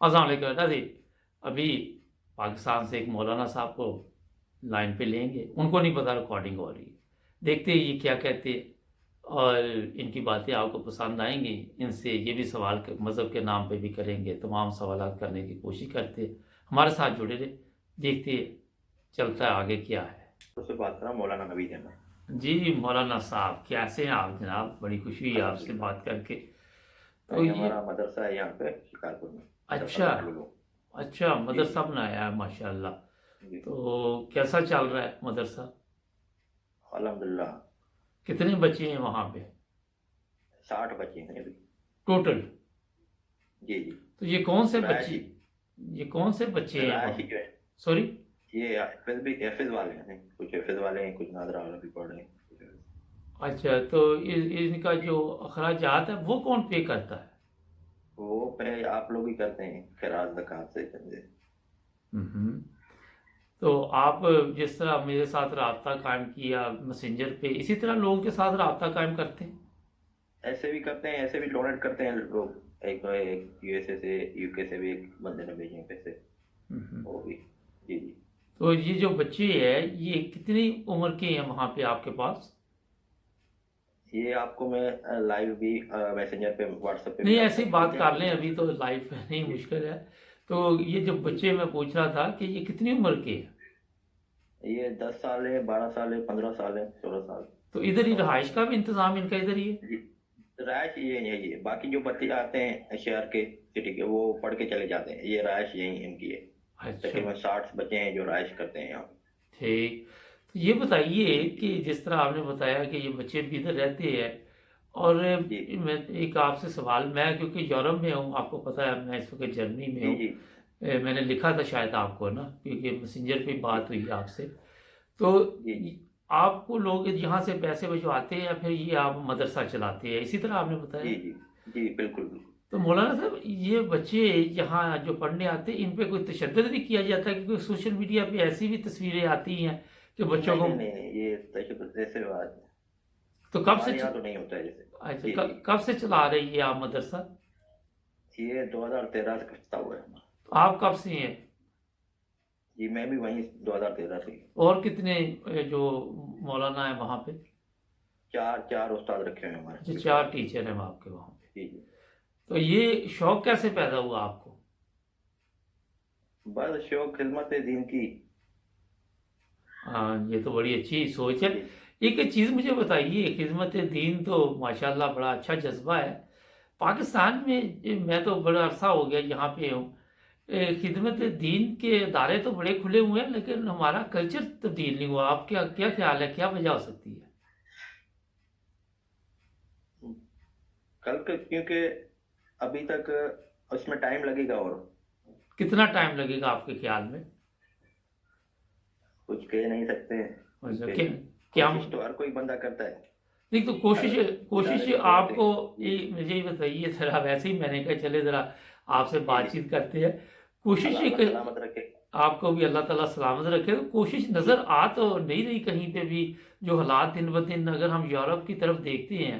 अस्सलाम वालेकुम बेटा जी। अभी पाकिस्तान से एक मौलाना साहब को लाइन पे लेंगे, उनको नहीं पता रिकॉर्डिंग हो रही है। देखते हैं ये क्या कहते हैं और इनकी बातें आपको पसंद आएंगी। इनसे ये भी सवाल मज़हब के नाम पे भी करेंगे, तमाम सवालात करने की कोशिश करते हैं। हमारे साथ जुड़े रहे, देखते हैं चलता है आगे क्या है। उससे बात करा मौलाना नवीद अहमद। जी मौलाना साहब, कैसे हैं आप जनाब? बड़ी खुशी हुई आपसे अल्हम्दुलिल्लाह। बात करके। तो भाई ये हमारा मदरसा है यहाँ पे शिकारपुर में, मदरसा अच्छा, दारुल उलूम। अच्छा जी मदरसा जी बनाया है माशाल्लाह। जी। तो कैसा चल रहा है मदरसा? अल्हम्दुलिल्लाह। कितने बच्चे हैं वहाँ पे 60 बच्चे हैं अभी। टोटल? जी जी। तो ये कौन से बच्चे, रायशी ये कौन से बच्चे हैं रायशी वहाँ? जो है, सॉरी? ये हाफिज वाले हैं, कुछ हाफिज वाले हैं, कुछ नादरा वाला भी पढ़ रहे हैं। अच्छा, तो इनका जो अखराजात है वो कौन पे करता है? वो पे आप लोग ही करते हैं, खैरात ज़कात से चंदे। हम्म। तो आप जिस तरह मेरे साथ राब्ता कायम किया मैसेंजर पे, इसी तरह लोगों के साथ राब्ता कायम करते हैं? ऐसे भी करते हैं, ऐसे भी डोनेट करते हैं लोग। एक यूएसए से, यूके से भी एक बंदे ने भेजे हैं पैसे, हम्म। वो भी। जी जी। तो ये जो बच्चे हैं ये कितनी उम्र के हैं वहाँ पे आपके पास? ये आपको मैं लाइव भी मैसेंजर पे, व्हाट्सएप पे भी नहीं, आपको ऐसी बात भेज कर लें, दूंगा। अभी तो लाइफ नहीं, जी मुश्किल है। तो ये जो जी। बच्चे मैं पूछ रहा था कि ये कितनी उम्र के हैं? ये 10 साल है, 12 साल है, 15 साल है, 16 साल। तो इधर ही और रहाइश का भी इंतजाम इनका इधर ही है? जी, रहायश ये यही है। बाकी जो बच्चे आते हैं शहर के, सिटी के, वो पढ़ के चले जाते हैं। ये रहायश यही इनकी है। अच्छा, तकरीबन 60 बच्चे हैं जो रहायश करते हैं यहाँ ठीक। तो ये बताइए पे। जी कि जी जिस तरह आपने बताया कि ये बच्चे भी इधर रहते हैं, और जी मैं एक आपसे सवाल, मैं क्योंकि यूरोप में हूँ, आपको पता है मैं इस वक्त जर्मनी में जी हूँ। जी मैंने लिखा था शायद आपको ना, क्योंकि मैसेंजर पे जी बात हुई आपसे। तो जी आपको लोग यहाँ से पैसे भिजवाते हैं या फिर ये आप मदरसा चलाते हैं, इसी तरह आपने बताया? जी जी जी। बिल्कुल बिल्कुल। तो मौलाना साहब, ये बच्चे यहाँ जो पढ़ने आते हैं इन पे कोई तशद्दुद नहीं किया जाता? क्योंकि सोशल मीडिया पे ऐसी भी तस्वीरें आती हैं कि बच्चों नहीं को। नहीं नहीं नहीं, ये तशद्दुद जैसे बात तो कब से हमारे यहाँ तो नहीं होता है जैसे। अच्छा, जी जी। कब से चला रही है आप मदरसा? ये 2013 से करता हुआ है हमारा। तो आप कब से हैं? जी मैं भी वहीं 2013 से ही। और कितने जो मौलाना है वहाँ पे? चार चार उस्ताद रखे हुए हैं हमारे अच्छा, पूरे शहर चार में। टीचर हैं आपके वहाँ पे। जी जी। तो ये शौक कैसे पैदा हुआ आपको? बस शौक खिदमत दीन की। हाँ, ये तो बड़ी अच्छी सोच है। जी एक चीज़ मुझे बताइए, खिदमत दीन तो माशाल्लाह बड़ा अच्छा जज्बा है। पाकिस्तान में मैं तो बड़ा अरसा हो गया यहाँ पे हूँ। खिदमत जी। दीन के दायरे तो बड़े खुले हुए हैं, लेकिन हमारा कल्चर तब्दील नहीं हुआ। आप क्या क्या ख्याल है, क्या वजह हो सकती है? क्योंकि अभी तक उसमें टाइम लगेगा, और कितना टाइम लगेगा आपके ख्याल में? कुछ कह नहीं सकते हैं अच्छा, क्योंकि क्या कोशिश तो हर कोई बंदा करता है। नहीं, तो हर कोशिश, इदारे कोशिश में जो होते आपको, हैं। ये जी मुझे ये बताइए ज़रा, वैसे ही मैंने कहा चले ज़रा आपसे जी जी। बातचीत करते हैं। कोशिश अल्लाह एक, अल्लाह सलामत रखे। आपको भी अल्लाह ताला सलामत रखे। तो कोशिश जी नज़र आ तो नहीं रही कहीं पे भी। जो हालात दिन ब दिन, अगर हम यूरोप की तरफ देखते हैं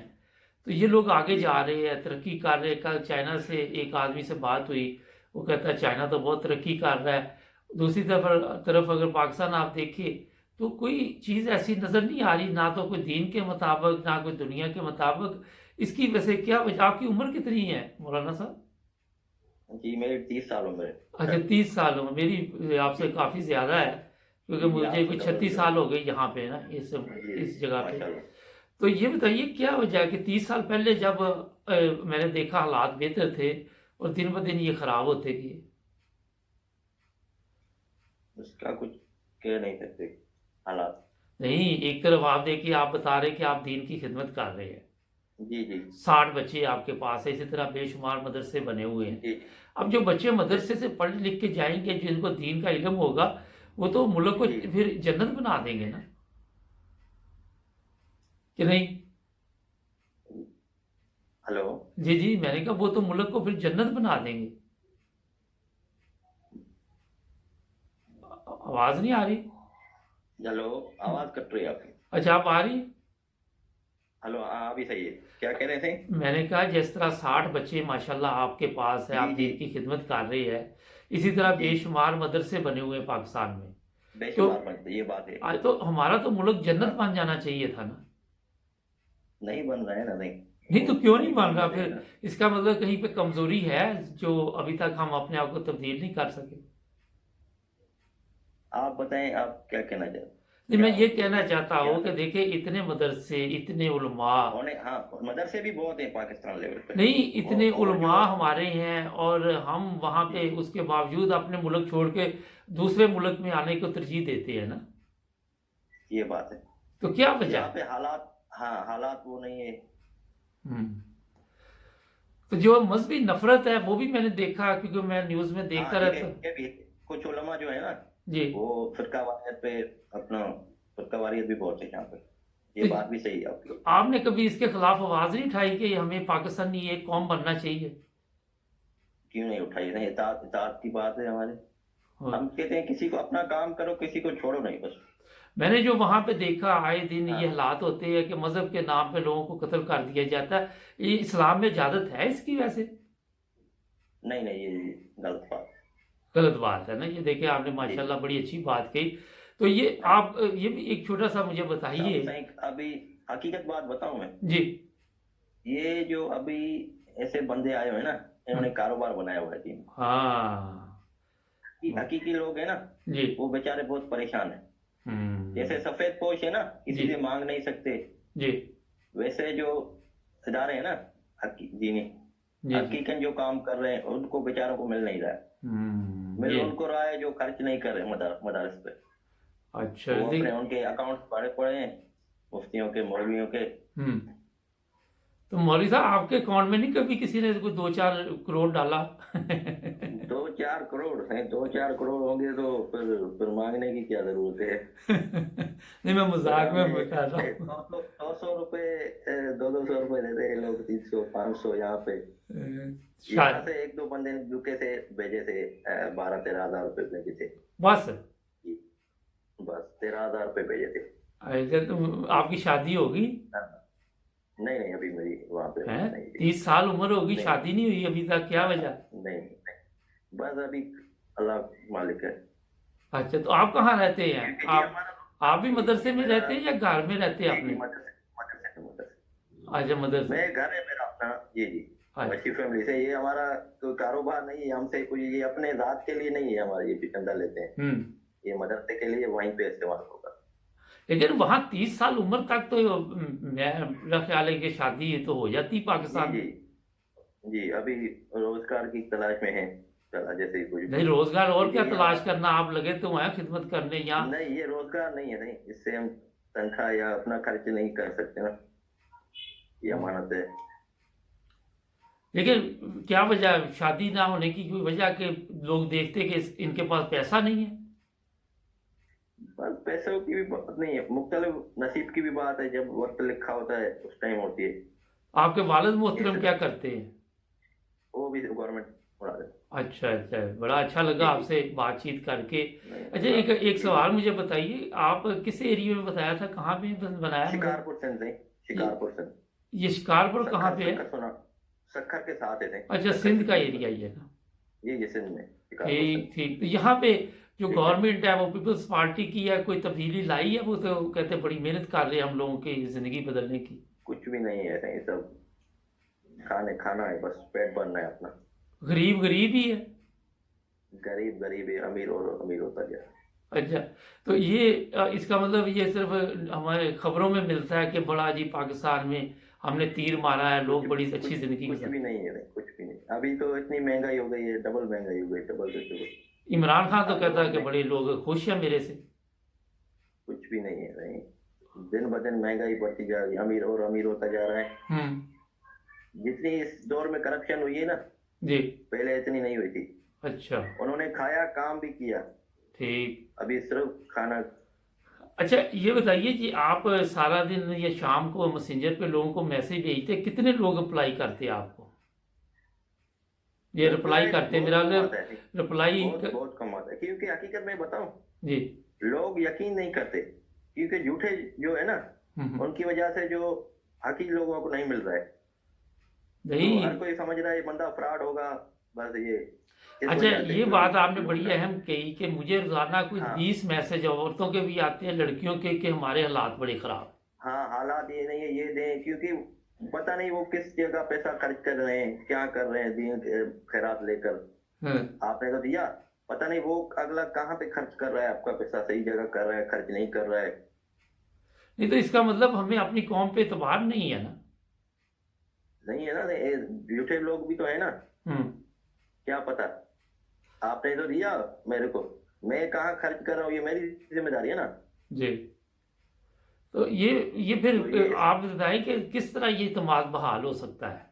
तो ये लोग आगे जी जा रहे हैं, तरक्की कर रहे हैं। कल चाइना से एक आदमी से बात हुई, वो कहता है चाइना तो बहुत तरक्की कर रहा है। दूसरी तरफ अगर पाकिस्तान आप देखिए तो कोई चीज़ ऐसी नज़र नहीं आ रही, ना तो कोई दीन के मुताबिक, ना कोई दुनिया के मुताबिक। इसकी वजह क्या वजह? आपकी उम्र कितनी है मौलाना साहब? जी। मेरे 30 साल उम्र है अच्छा, सर। 30 साल उम्र मेरी आपसे जी काफ़ी ज़्यादा है, क्योंकि जी जी। मुझे आपसे कोई डबल 36 साल ज्यादा। हो गए यहाँ पे ना, जी इस जगह पे। माशाल्लाह। तो ये बताइए क्या वजह है कि 30 साल पहले जब मैंने देखा हालात बेहतर थे और दिन ब दिन ये ख़राब होते गए? उसका कुछ कह नहीं सकते हालात। नहीं, एक तरफ आप देखिए, आप बता रहे कि आप दीन की खिदमत कर रहे हैं, जी जी 60 बच्चे आपके पास है, इसी तरह बेशुमार मदरसे बने हुए हैं। जी अब जो बच्चे मदरसे से पढ़ लिख के जाएंगे, जिनको दीन का इल्म होगा, वो तो मुल्क को जी। फिर जन्नत बना देंगे ना, कि नहीं? हेलो। जी जी, मैंने कहा वो तो मुल्क को फिर जन्नत बना देंगे। आवाज़ नहीं आ रही? हेलो। आवाज कट रही है आपकी। अच्छा, आप आ रही? हेलो, हाँ अभी सही है। क्या कह रहे थे? मैंने कहा जिस तरह 60 बच्चे माशाल्लाह आपके पास है, आप जी जी दीन की खिदमत कर रही है, इसी तरह जी, बेशुमार मदरसे बने हुए हैं पाकिस्तान में। तो बेशुमार बनते, ये बात है। आज तो हमारा तो मुल्क जन्नत हाँ, बन जाना चाहिए था ना। नहीं बन रहा है ना, नहीं। नहीं वो तो क्यों नहीं नहीं बन बन रहा रहे हैं फिर? ना। इसका मतलब कहीं पे कमजोरी है जो अभी तक हम अपने आप को तब्दील नहीं कर सके। आप बताएं, आप क्या कहना चाहते? नहीं, मैं क्या ये कहना चाहता क्या हूँ कि देखिए इतने मदरसे, इतने उलमा, होने, हाँ मदरसे भी बहुत हैं पाकिस्तान लेवल पे। नहीं इतने और उलमा जो, हमारे हैं, और हम वहाँ जी, पे उसके बावजूद अपने मुल्क छोड़ के दूसरे मुल्क में आने को तरजीह देते हैं ना। ये बात है। तो क्या वजह यहाँ है? पे हालात, हाँ हालात वो नहीं है। हम्म। तो जो मजहबी नफरत है वो भी मैंने देखा, क्योंकि मैं न्यूज़ में हाँ देखता रहता हूँ। ये भी है। कुछ उलमा जो है ना, जी। वो फिरका वारियत पे, अपना फिरका वारियत भी बहुत है यहाँ पे। ये तो बात भी सही है आपकी। आपने कभी इसके खिलाफ आवाज नहीं उठाई कि हमें पाकिस्तानी एक कौम बनना चाहिए? क्यों नहीं उठाई? नहीं, इताअत इताअत की बात है हमारे। और हम कहते हैं किसी को अपना काम करो, किसी को छोड़ो नहीं, बस। मैंने जो वहां पे देखा, आए दिन ये हाँ, हालात होते हैं कि मजहब के नाम पे लोगों को कत्ल कर दिया जाता है। ये इस्लाम में इजाजत है इसकी? वैसे नहीं नहीं, ये गलत बात। गलत बात है ना ये। देखिए आपने जी जी, माशाल्लाह बड़ी अच्छी बात कही। तो ये हाँ। आप ये भी एक छोटा सा मुझे बताइए। सब सही। अभी हकीकत बात बताऊं मैं, जी। ये जो अभी ऐसे बंदे आए हुए हैं ना, इन्होंने हम्म, कारोबार बनाया हुआ है जी। हाँ। हकीकी लोग हैं ना, जी। वो बेचारे बहुत परेशान हैं। हम्म। जैसे सफेद पोश है ना, जी। किसी से मांग नहीं सकते, जी। वैसे जो इदारे हैं ना, दीनी, जी। जी। हकीकन जो काम कर रहे हैं उनको बेचारों को मिल नहीं रहा है। मिल ये उनको रहा है जो खर्च नहीं कर रहे मदारस पे। अच्छा वो अपने देख। उनके अकाउंट पड़े पड़े हैं, मुफ्तियों के, मौलवियों के। हम्म। तो मौलवी साहब आपके अकाउंट में नहीं कभी किसी ने कोई 2-4 करोड़ डाला? 2-4 करोड़ है, 2-4 करोड़ होंगे तो फिर मांगने की क्या जरूरत है? नहीं, मैं फिर मजाक में हमें बता रहा हूँ। 100-100 रुपए, 200 रुपए देते हैं लोग, 300-500 यहाँ पे। यहाँ शायद से एक दो बंदे ने यूके से भेजे थे, 12-13 हजार रुपए भेजे थे। बस। बस 13 हजार रुपए भेजे थे। ऐसे तो आपकी शादी होगी? नहीं नहीं, अभी मेरी वहां पे है, नहीं थी। 30 साल उम्र होगी, नहीं शादी नहीं हुई अभी तक, क्या वजह? नहीं नहीं, बस अभी अल्लाह मालिक है। अच्छा, तो आप कहाँ रहते हैं? क्योंकि जी आप हमारा, आप भी मदरसे ये में मेरा, रहते हैं या घर में रहते हैं जी जी अपने? मदरसे मदरसे मदरसे। अच्छा, मदरसे। मैं, घर है मेरा अपना। जी जी, हम अच्छा। अच्छी फैमिली से, ये हमारा कोई कारोबार नहीं है, हमसे कोई ये अपने जात के लिए नहीं है हमारा, ये भी चंदा लेते हैं। हम्म। ये मदरसे के लिए वहीं पे इस्तेमाल होगा। लेकिन वहाँ 30 साल उम्र तक तो मेरा ख्याल है कि शादी तो हो जाती जी पाकिस्तान जी में। जी, अभी रोजगार की तलाश में है, चला जैसे कुछ भी। नहीं, रोजगार और क्या क्योंकि ये तलाश हमारा, करना, आप लगे तो हैं खिदमत करने यहाँ। नहीं ये रोजगार नहीं है, नहीं इससे हम तनख्वाह या अपना खर्च नहीं कर सकते ना, ये अमानत है। लेकिन क्या वजह है शादी ना होने की? कोई वजह कि लोग देखते कि इनके पास पैसा नहीं है? बस पैसों की भी बात नहीं है, मुख्तलिफ नसीब की भी बात है, जब वक्त लिखा होता है उस टाइम होती है। आपके वालिद ये मोहतरम क्या सिर्फ, करते हैं? वो भी गवर्नमेंट उड़ा दे। अच्छा अच्छा, बड़ा अच्छा लगा जी जी, आपसे बातचीत करके। नहीं अच्छा, अल्लाह, एक एक जी जी। सवाल मुझे बताइए, आप किस एरिया में बताया था, कहाँ पे बनाया मतलब? शिकारपुर से थे, ये शिकारपुर से। ये शिकारपुर कहाँ सखर पे है? सखर सुना, सखर के साथ थे, अच्छा, सखर सिंध का सिटी के एरिया ऊपर। ही है ना? ये सिंध में शिकारपुर से। ठीक ठीक। तो यहाँ पे जो ठीक है, गवर्नमेंट है वो पीपल्स पार्टी की है, कोई तब्दीली लाई है? वो तो कहते हैं बड़ी मेहनत कर रहे हैं हम लोगों की जिंदगी बदलने की। कुछ भी नहीं है, नहीं सब खाना है, बस पेट भरना है अपना। गरीब गरीब ही है। गरीब गरीब है, अमीर और अमीर होता गया। अच्छा, तो ये इसका मतलब ये सिर्फ हमारे खबरों में मिलता है कि बड़ा जी पाकिस्तान में हमने तीर मारा है, कुछ लोग बड़ी कुछ अच्छी जिंदगी कुछ गुजार। भी नहीं है, नहीं कुछ भी नहीं। अभी तो इतनी महंगाई हो गई है, डबल महंगाई हो गई, डबल से डबल। इमरान खान तो आगे कहता है कि बढ़ने, बड़े लोग खुश हैं मेरे से। कुछ भी नहीं है, नहीं। दिन ब दिन महंगाई बढ़ती जा रही है, अमीर और अमीर होता जा रहा है। हम्म। जितनी इस दौर में करप्शन हुई है ना, जी। पहले इतनी नहीं हुई थी। अच्छा। उन्होंने खाया, काम भी किया, ठीक। अभी सिर्फ खाना। अच्छा, ये बताइए कि आप सारा दिन या शाम को मैसेंजर पे लोगों को मैसेज भेजते, कितने लोग अप्लाई करते हैं आपको? ये रिप्लाई रिप्लाई करते बहुत मेरा कम आता है, रिप्लाई बहुत बहुत कम आता है, क्योंकि हकीकत में बताऊं, जी। लोग यकीन नहीं करते, क्योंकि झूठे जो है ना, हम्म। उनकी वजह से जो बाकी लोगों को नहीं मिल रहा है, तो नहीं। हर कोई समझ रहा है ये बंदा फ्रॉड होगा, बस ये इस अच्छा, वजह से ये बात आपने लोग बड़ी अहम कही कि मुझे रोजाना कोई हाँ 20 मैसेज औरतों के भी आते हैं, लड़कियों के, कि हमारे हालात बड़े खराब हाँ हालात ये नहीं है, ये दें, क्योंकि पता नहीं वो किस जगह पैसा खर्च कर रहे हैं, क्या कर रहे हैं, दीन खैरात लेकर हैं। आपने तो दिया, पता नहीं वो अगला कहाँ पे खर्च कर रहा है, आपका पैसा सही जगह कर रहा है, खर्च नहीं कर रहा है। नहीं तो इसका मतलब हमें अपनी कौम पे एतबार नहीं है ना। नहीं है ना, ये झूठे लोग भी तो है ना, हम्म। क्या पता, आपने तो दिया मेरे को, मैं कहाँ खर्च कर रहा हूँ ये मेरी जिम्मेदारी है ना। जी। तो ये फिर तो ये आप बताएं कि किस तरह ये इत्मीनान बहाल हो सकता है।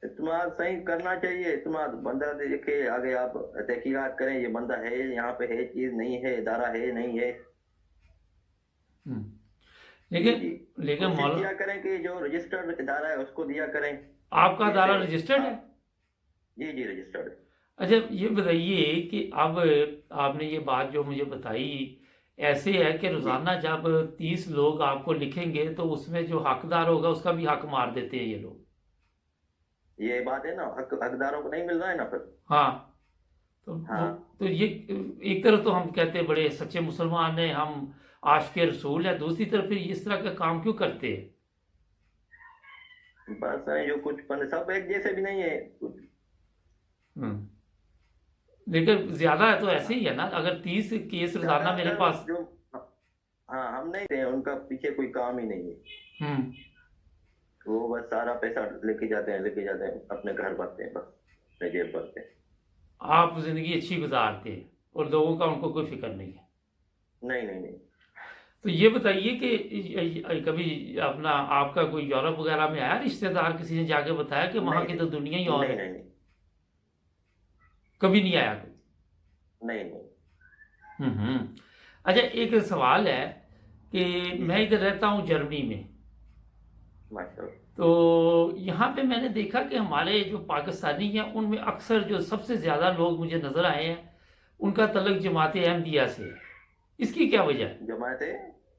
इस्तेमाल सही करना चाहिए, इस्तेमाल बंदा देखे आगे, आप तहकीकात करें, ये बंदा है यहाँ पे, है चीज नहीं है, इदारा है नहीं है। हम्म। जी जी, लेकिन लेकिन कोशिश मौला, किया करें कि जो रजिस्टर्ड इदारा है उसको दिया करें। आपका अदारा जैसे रजिस्टर्ड है? आप जी जी रजिस्टर्ड। अच्छा, ये बताइए कि अब आपने ये बात जो मुझे बताई, ऐसे है कि जी, रोजाना जब 30 लोग आपको लिखेंगे तो उसमें जो हकदार होगा उसका भी हक मार देते हैं ये लोग। ये बात है ना, हकदारों को नहीं मिल रहा है ना फिर। हाँ। तो हाँ तो ये एक तरफ तो हम कहते हैं बड़े सच्चे मुसलमान हैं हम, आशिक रसूल है, दूसरी तरफ फिर इस तरह का काम क्यों करते हैं? बस है, जो कुछ बंदे सब एक जैसे भी नहीं है कुछ। हम्म। लेकिन ज्यादा है तो ऐसे ही है ना, अगर 30 केस रोजाना मेरे ज्यादातर पास। जो हाँ हम नहीं थे, उनका पीछे कोई काम ही नहीं है, हम्म। वो बस सारा पैसा लेके जाते हैं अपने घर भरते हैं, बस अपने जेब भरते हैं। आप जिंदगी अच्छी गुजारते हैं और लोगों का उनको कोई फिक्र नहीं है। नहीं नहीं नहीं तो ये बताइए कि कभी अपना आपका कोई यूरोप वगैरह में आया रिश्तेदार, किसी ने जाके बताया कि वहां नहीं की तो दुनिया ही नहीं और नहीं है? नहीं कभी नहीं आया कोई? नहीं नहीं। हम्म। अच्छा, एक सवाल है कि जी मैं सर, इधर रहता हूँ जर्मनी में। माशाल्लाह। तो यहाँ पे मैंने देखा कि हमारे जो पाकिस्तानी हैं उनमें अक्सर जो सबसे ज़्यादा लोग मुझे नज़र आए हैं उनका तल्लुक जमात अहमदिया से है। इसकी क्या वजह है? जमात है,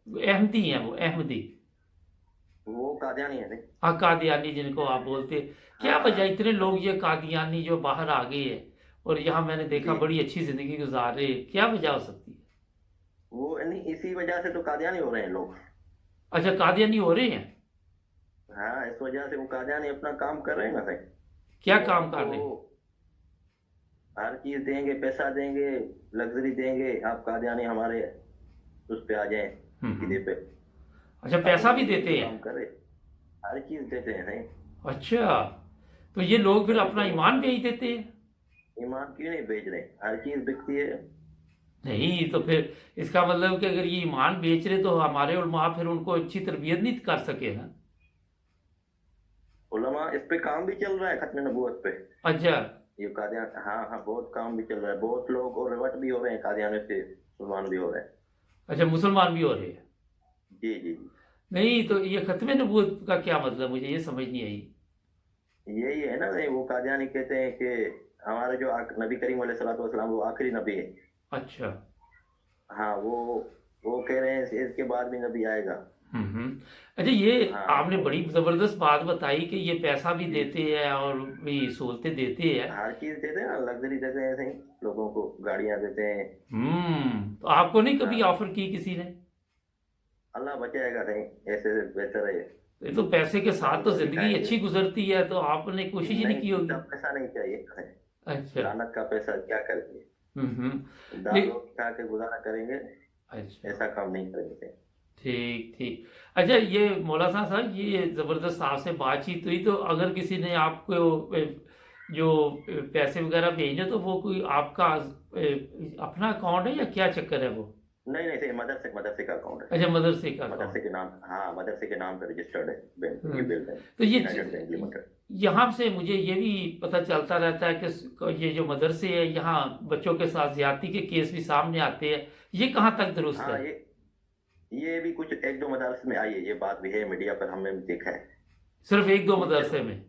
अहमदी हैं वो, अहमदी। वो कादियानी है नहीं। हाँ, कादियानी जिनको आप बोलते, क्या वजह हाँ इतने लोग ये कादियानी जो बाहर आ गए हैं और यहाँ मैंने देखा जी, बड़ी अच्छी ज़िंदगी गुजार रहे हैं, क्या वजह हो सकती है? वो नहीं, इसी वजह से तो कादियानी हो रहे हैं लोग। अच्छा, कादियानी हो रहे हैं? हाँ इस वजह से वो कादियानी अपना काम कर रहे हैं ना भाई, क्या वो काम कर आपको रहे हैं? हर चीज देंगे, पैसा देंगे, लग्जरी देंगे, आप कादियानी हमारे उस पे आ जाएं, हम्म। सीधे पे। अच्छा, आप पैसा भी उनके देते हैं? काम करे, हर चीज देते हैं नहीं। अच्छा, तो ये लोग फिर तभी अपना तो वो ईमान बेच देते हैं? ईमान क्यों नहीं बेच रहे, हर चीज बिकती है। नहीं तो फिर इसका मतलब कि अगर ये ईमान बेच रहे तो हमारे उलमा फिर उनको अच्छी तरबियत नहीं कर सके ना। उलमा इस पे काम भी चल रहा है, खत्म नबूवत पे, अच्छा। ये कादियान, हाँ हाँ बहुत काम भी चल रहा है, बहुत लोग और रिवर्ट भी हो रहे हैं कादियाने से, मुसलमान भी हो रहे हैं। अच्छा, मुसलमान भी हो रहे हैं? जी जी नहीं तो ये खत्म नबूवत का क्या मतलब, मुझे ये समझ नहीं आई। यही है ना, नहीं वो कादियानी कहते हैं कि हमारे जो नबी करीम अलैहिस्सलातु वस्सलाम वो आखिरी नबी है। अच्छा। हाँ वो कह रहे हैं इसके बाद भी नबी आएगा। हम्म। अच्छा, ये हाँ आपने और बड़ी जबरदस्त बात बताई कि ये पैसा भी जी, देते हैं और भी सहूलतें देते हैं। हर चीज देते हैं ना, लग्जरी देते हैं ऐसे ही, लोगों को गाड़ियां देते हैं। तो आपको नहीं कभी हाँ ऑफर की किसी ने? अल्लाह बचाएगा, नहीं ऐसे से बेहतर है, ये तो पैसे के साथ दाल तो रोटी जिंदगी खाएंगे। अच्छी गुजरती है, तो आपने कोशिश ही नहीं नहीं की इतना होगी। पैसा नहीं चाहिए, अच्छा। लानत का पैसा क्या करेंगे, हम्म। दाल रोटी खा के गुजारा करेंगे, अच्छा, ऐसा काम नहीं करेंगे। ठीक ठीक। अच्छा, ये मौलाना साहब, ये ज़बरदस्त आपसे बातचीत हुई, तो अगर किसी ने आपको जो पैसे वगैरह भेजने, तो वो कोई आपका अपना अकाउंट है या क्या चक्कर है वो? नहीं नहीं सही, मदरसे का अकाउंट है, अच्छा, मदरसे का मदरसे अकाउंट। के नाम, हाँ मदरसे के नाम पे रजिस्टर्ड है बैंक, हम्म। यूबीएल बैंक, तो ये यूनाइटेड बैंक लिमिटेड। यहाँ से मुझे ये भी पता चलता रहता है कि ये जो मदरसे है यहाँ बच्चों के साथ ज्यादती के केस भी सामने आते हैं, ये कहाँ तक दुरुस्त हाँ है? ये भी कुछ एक दो मदरसे में आई है, ये बात भी है, मीडिया पर हमने भी देखा है। सिर्फ एक दो ठीक है, मदरसे में?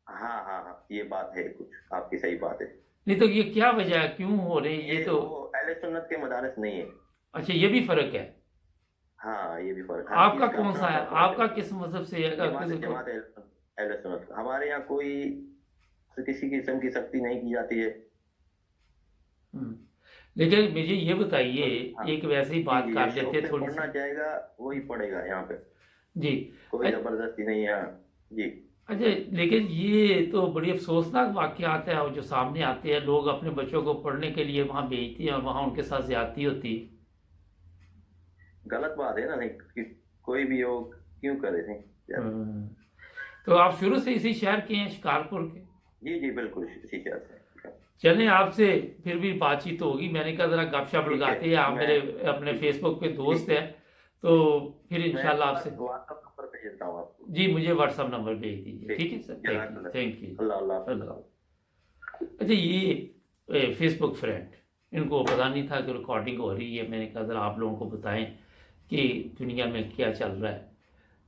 हाँ हाँ हाँ ये बात है, कुछ आपकी सही बात है। नहीं तो ये क्या वजह है, क्यों हो रहे हैं ये ये तो? वो अहले सुन्नत के मदारस नहीं है। अच्छा, ये भी फर्क है? हाँ, ये भी फर्क, हर आपका चीज का कौन अपना सा है, अपना फर्क आपका है। किस मजहब से है, जमात किस जमात अहले सुन्नत, हमारे यहाँ कोई किसी किस्म की सख्ती नहीं की जाती है। हम्म। लेकिन मुझे ये बताइए, बस हाँ, एक वैसे ही जी बात जी, जो कर शौक लेते हैं से थोड़ी पढ़ना सी। चाहेगा वही पढ़ेगा यहाँ पे, जी। कोई जबरदस्ती नहीं है यहाँ। जी अच्छा, लेकिन ये तो बड़ी अफसोसनाक वाक़यात है और जो सामने आते हैं, लोग अपने बच्चों को पढ़ने के लिए वहाँ भेजते हैं और वहाँ उनके साथ ज़्यादती होती है। गलत बात है ना, नहीं कि कोई भी हो, क्यों करे नहीं यार। हम्म। तो आप शुरू से इसी शहर के हैं, शिकारपुर के? जी जी बिल्कुल, इसी शहर से। चलें, आपसे फिर भी बातचीत होगी, मैंने कहा ज़रा गपशप ठीक है, लगाते हैं, आप मैं मेरे अपने ठीक फेसबुक पे दोस्त ठीक हैं, तो फिर मैं इंशाल्लाह आपसे। व्हाट्सएप नंबर भेजता हूँ आपको। जी, मुझे व्हाट्सअप नंबर भेज दीजिए, ठीक, ठीक है सर, थैंक यू, जज़ाकल्लाह। Thank you. अल्लाह अल्लाह अल्लाह। हाफ़िज़। अच्छा, ये फेसबुक फ्रेंड, इनको पता नहीं था कि रिकॉर्डिंग हो रही है, मैंने कहा ज़रा आप लोगों को बताएं कि दुनिया में क्या चल रहा है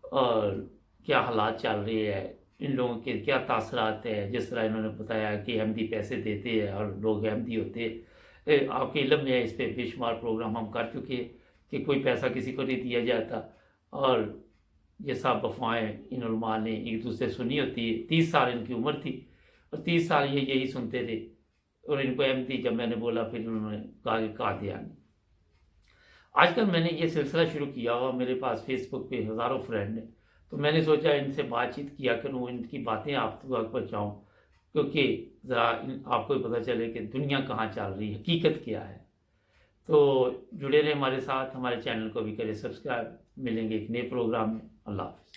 और क्या हालात चल रहे हैं, इन लोगों के क्या तासरात है। जिस तरह इन्होंने बताया कि अहमदी पैसे देते हैं और लोग अहमदी होते हैं। आपके इल्म में है, इस पे बेशुमार प्रोग्राम हम कर चुके हैं कि कोई पैसा किसी को नहीं दिया जाता, और ये सब अफवाहें इन उलमा ने एक दूसरे सुनी होती है। 30 साल इनकी उम्र थी और 30 साल ये यही सुनते थे, और इनको अहमदी जब मैंने बोला फिर उन्होंने कहा कि कादियानी। आजकल मैंने ये सिलसिला शुरू किया हुआ, मेरे पास फेसबुक पे हज़ारों फ्रेंड हैं, तो मैंने सोचा इनसे बातचीत किया करूँ, इनकी बातें आप तक पहुँचाऊँ, क्योंकि ज़रा आपको भी पता चले कि दुनिया कहाँ चल रही है, हकीकत क्या है। तो जुड़े रहें हमारे साथ, हमारे चैनल को भी करें सब्सक्राइब। मिलेंगे एक नए प्रोग्राम में। अल्लाह हाफ़िज़।